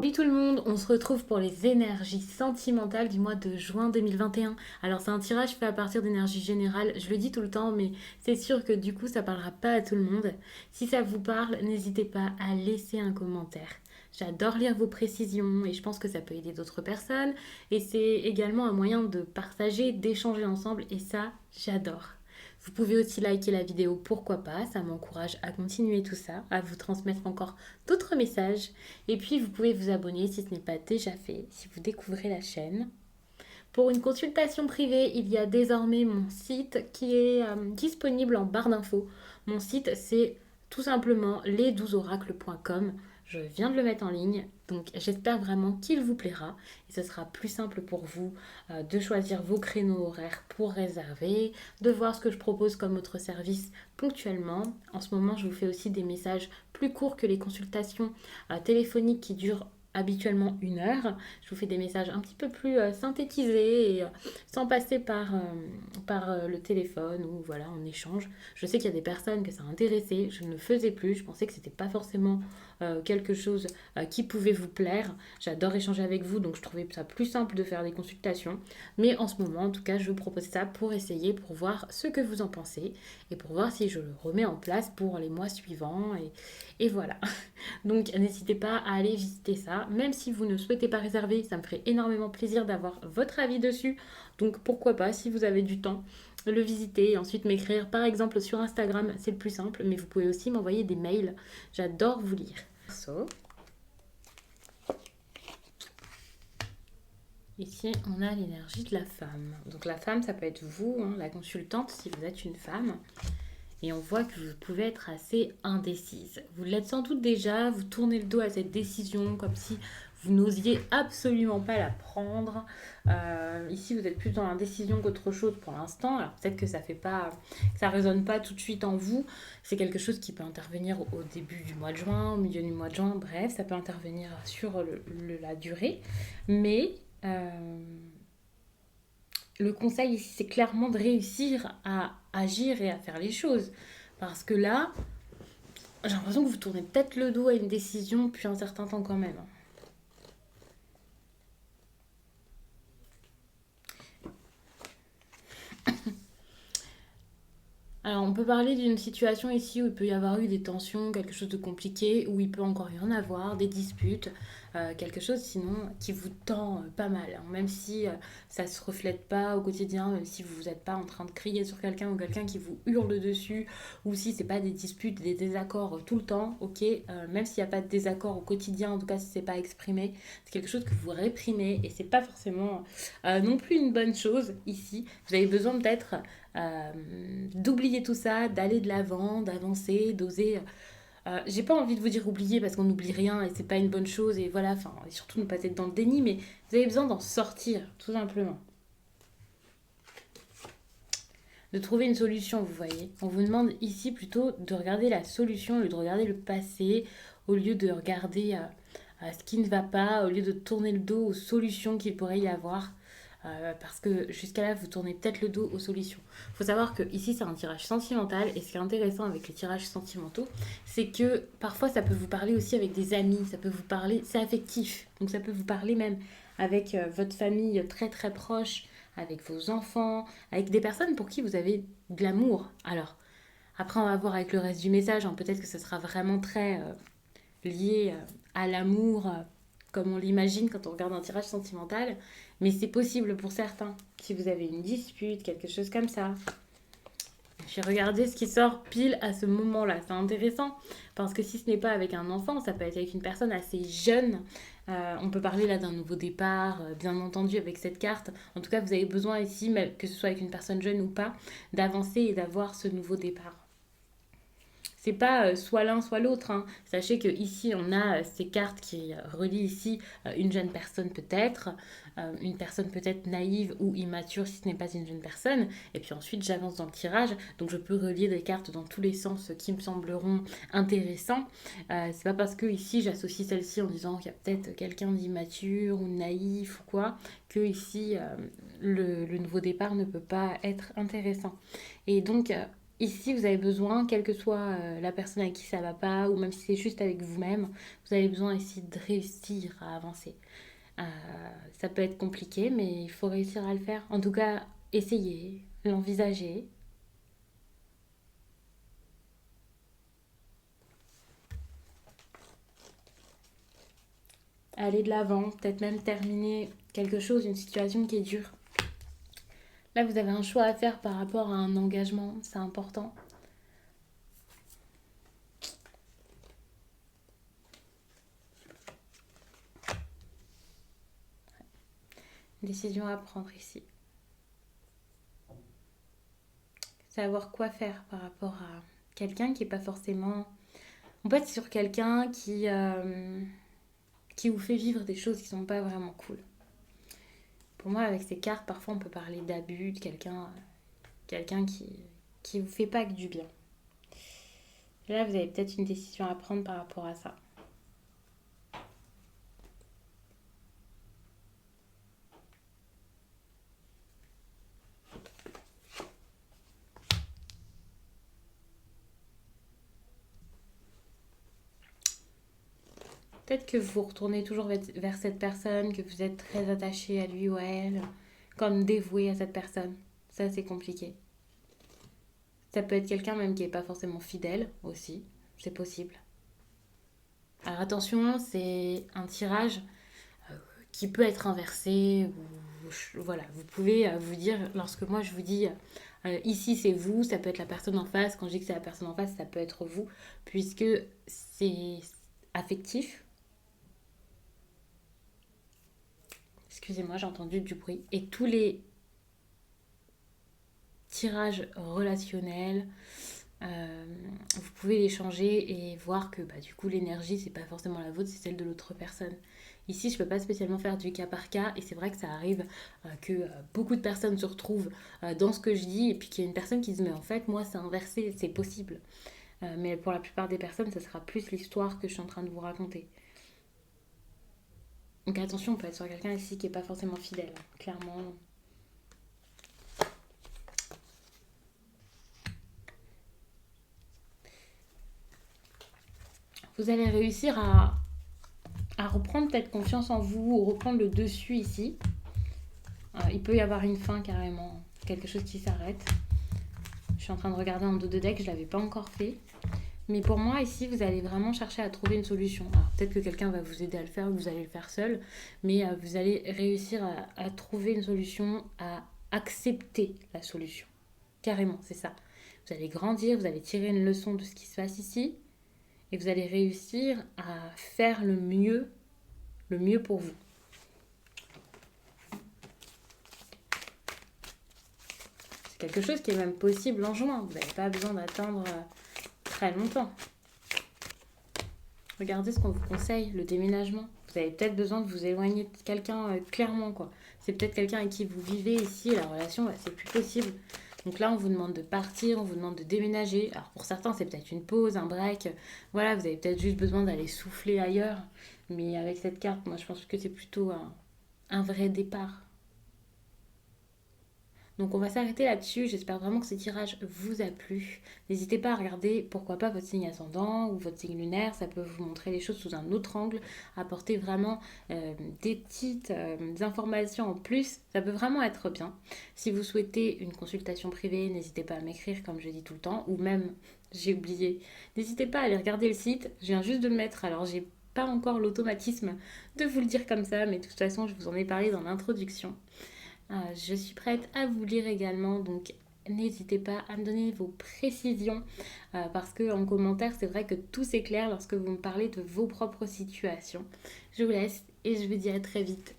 Salut tout le monde, on se retrouve pour les énergies sentimentales du mois de juin 2021. Alors c'est un tirage fait à partir d'énergie générale, je le dis tout le temps, mais c'est sûr que du coup ça parlera pas à tout le monde. Si ça vous parle, n'hésitez pas à laisser un commentaire. J'adore lire vos précisions et je pense que ça peut aider d'autres personnes. Et c'est également un moyen de partager, d'échanger ensemble et ça, j'adore. Vous pouvez aussi liker la vidéo, pourquoi pas, ça m'encourage à continuer tout ça, à vous transmettre encore d'autres messages. Et puis vous pouvez vous abonner si ce n'est pas déjà fait, si vous découvrez la chaîne. Pour une consultation privée, il y a désormais mon site qui est disponible en barre d'infos. Mon site, c'est tout simplement les12oracles.com. Je viens de le mettre en ligne, donc j'espère vraiment qu'il vous plaira et ce sera plus simple pour vous de choisir vos créneaux horaires pour réserver, de voir ce que je propose comme autre service ponctuellement. En ce moment, je vous fais aussi des messages plus courts que les consultations téléphoniques qui durent habituellement 1 heure. Je vous fais des messages un petit peu plus synthétisés et sans passer par le téléphone ou voilà, on échange. Je sais qu'il y a des personnes que ça a intéressé, je ne le faisais plus, je pensais que c'était pas forcément quelque chose qui pouvait vous plaire. J'adore échanger avec vous, donc je trouvais ça plus simple de faire des consultations. Mais en ce moment, en tout cas, je vous propose ça pour essayer, pour voir ce que vous en pensez et pour voir si je le remets en place pour les mois suivants. Et voilà. Donc n'hésitez pas à aller visiter ça. Même si vous ne souhaitez pas réserver, ça me ferait énormément plaisir d'avoir votre avis dessus. Donc pourquoi pas, si vous avez du temps, le visiter et ensuite m'écrire par exemple sur Instagram, c'est le plus simple. Mais vous pouvez aussi m'envoyer des mails. J'adore vous lire. Ici, on a l'énergie de la femme. Donc la femme, ça peut être vous, hein, la consultante, si vous êtes une femme. Et on voit que vous pouvez être assez indécise. Vous l'êtes sans doute déjà, vous tournez le dos à cette décision comme si vous n'osiez absolument pas la prendre. Ici, vous êtes plus dans l'indécision qu'autre chose pour l'instant. Alors peut-être que ça fait pas, que ça résonne pas tout de suite en vous. C'est quelque chose qui peut intervenir au début du mois de juin, au milieu du mois de juin. Bref, ça peut intervenir sur la durée. Mais le conseil ici, c'est clairement de réussir à agir et à faire les choses. Parce que là, j'ai l'impression que vous tournez peut-être le dos à une décision depuis un certain temps quand même. Alors, on peut parler d'une situation ici où il peut y avoir eu des tensions, quelque chose de compliqué, où il peut encore y en avoir, des disputes, quelque chose sinon qui vous tend pas mal, hein. Même si ça se reflète pas au quotidien, même si vous n'êtes pas en train de crier sur quelqu'un ou quelqu'un qui vous hurle dessus, ou si c'est pas des disputes, des désaccords tout le temps, ok, même s'il n'y a pas de désaccord au quotidien, en tout cas si c'est pas exprimé, c'est quelque chose que vous réprimez et c'est pas forcément non plus une bonne chose ici. Vous avez besoin peut-être euh, d'oublier tout ça, d'aller de l'avant, d'avancer, d'oser. J'ai pas envie de vous dire oublier parce qu'on n'oublie rien et c'est pas une bonne chose et voilà, enfin, et surtout ne pas être dans le déni, mais vous avez besoin d'en sortir, tout simplement. De trouver une solution, vous voyez. On vous demande ici plutôt de regarder la solution au lieu de regarder le passé, au lieu de regarder ce qui ne va pas, au lieu de tourner le dos aux solutions qu'il pourrait y avoir. Parce que jusqu'à là, vous tournez peut-être le dos aux solutions. Il faut savoir que ici, c'est un tirage sentimental. Et ce qui est intéressant avec les tirages sentimentaux, c'est que parfois, ça peut vous parler aussi avec des amis. Ça peut vous parler, c'est affectif. Donc, ça peut vous parler même avec votre famille très très proche, avec vos enfants, avec des personnes pour qui vous avez de l'amour. Alors, après, on va voir avec le reste du message. Hein, peut-être que ce sera vraiment très lié à l'amour, comme on l'imagine quand on regarde un tirage sentimental. Mais c'est possible pour certains. Si vous avez une dispute, quelque chose comme ça. Puis regardez ce qui sort pile à ce moment-là. C'est intéressant parce que si ce n'est pas avec un enfant, ça peut être avec une personne assez jeune. On peut parler là d'un nouveau départ, bien entendu avec cette carte. En tout cas, vous avez besoin ici, même que ce soit avec une personne jeune ou pas, d'avancer et d'avoir ce nouveau départ. C'est pas soit l'un soit l'autre, hein. Sachez que ici on a ces cartes qui relient ici une jeune personne peut-être, une personne peut-être naïve ou immature si ce n'est pas une jeune personne. Et puis ensuite j'avance dans le tirage, donc je peux relier des cartes dans tous les sens qui me sembleront intéressants. C'est pas parce que ici j'associe celle-ci en disant qu'il y a peut-être quelqu'un d'immature ou naïf ou quoi que ici le nouveau départ ne peut pas être intéressant. Et donc ici, vous avez besoin, quelle que soit la personne avec qui ça va pas, ou même si c'est juste avec vous-même, vous avez besoin ici de réussir à avancer. Euh, Ça peut être compliqué, mais il faut réussir à le faire. En tout cas, essayer, l'envisager. Aller de l'avant, peut-être même terminer quelque chose, une situation qui est dure. Là, vous avez un choix à faire par rapport à un engagement, c'est important. Une décision à prendre ici. Savoir quoi faire par rapport à quelqu'un qui n'est pas forcément... On peut être sur quelqu'un qui vous fait vivre des choses qui sont pas vraiment cool. Pour moi, avec ces cartes, parfois on peut parler d'abus, de quelqu'un qui vous fait pas que du bien. Et là, vous avez peut-être une décision à prendre par rapport à ça. Peut-être que vous retournez toujours vers cette personne, que vous êtes très attaché à lui ou à elle, comme dévoué à cette personne. Ça, c'est compliqué. Ça peut être quelqu'un même qui n'est pas forcément fidèle aussi. C'est possible. Alors attention, c'est un tirage qui peut être inversé. Voilà, vous pouvez vous dire, lorsque moi je vous dis ici c'est vous, ça peut être la personne en face. Quand je dis que c'est la personne en face, ça peut être vous, puisque c'est affectif. Excusez-moi, j'ai entendu du bruit. Et tous les tirages relationnels, euh, vous pouvez les changer et voir que bah, du coup l'énergie c'est pas forcément la vôtre, c'est celle de l'autre personne. Ici je peux pas spécialement faire du cas par cas et c'est vrai que ça arrive que beaucoup de personnes se retrouvent dans ce que je dis et puis qu'il y a une personne qui se met en fait moi c'est inversé, c'est possible. Mais pour la plupart des personnes ça sera plus l'histoire que je suis en train de vous raconter. Donc attention, on peut être sur quelqu'un ici qui est pas forcément fidèle, hein, clairement. Vous allez réussir à reprendre peut-être confiance en vous, ou reprendre le dessus ici. Il peut y avoir une fin carrément, quelque chose qui s'arrête. Je suis en train de regarder en dos de deck, je ne l'avais pas encore fait. Mais pour moi, ici, vous allez vraiment chercher à trouver une solution. Alors, peut-être que quelqu'un va vous aider à le faire ou vous allez le faire seul, mais vous allez réussir à trouver une solution, à accepter la solution. Carrément, c'est ça. Vous allez grandir, vous allez tirer une leçon de ce qui se passe ici, et vous allez réussir à faire le mieux pour vous. C'est quelque chose qui est même possible en juin. Vous n'avez pas besoin d'attendre très longtemps. Regardez ce qu'on vous conseille, le déménagement. Vous avez peut-être besoin de vous éloigner de quelqu'un clairement, quoi. C'est peut-être quelqu'un avec qui vous vivez ici et la relation, bah, c'est plus possible. Donc là, on vous demande de partir, on vous demande de déménager. Alors pour certains, c'est peut-être une pause, un break. Voilà, vous avez peut-être juste besoin d'aller souffler ailleurs. Mais avec cette carte, moi, je pense que c'est plutôt un vrai départ. Donc on va s'arrêter là-dessus. J'espère vraiment que ce tirage vous a plu. N'hésitez pas à regarder, pourquoi pas, votre signe ascendant ou votre signe lunaire. Ça peut vous montrer les choses sous un autre angle, apporter vraiment des petites informations en plus. Ça peut vraiment être bien. Si vous souhaitez une consultation privée, n'hésitez pas à m'écrire comme je dis tout le temps. Ou même, j'ai oublié, n'hésitez pas à aller regarder le site. Je viens juste de le mettre. Alors j'ai pas encore l'automatisme de vous le dire comme ça, mais de toute façon, je vous en ai parlé dans l'introduction. Je suis prête à vous lire également, donc n'hésitez pas à me donner vos précisions parce que en commentaire, c'est vrai que tout s'éclaire lorsque vous me parlez de vos propres situations. Je vous laisse et je vous dis à très vite.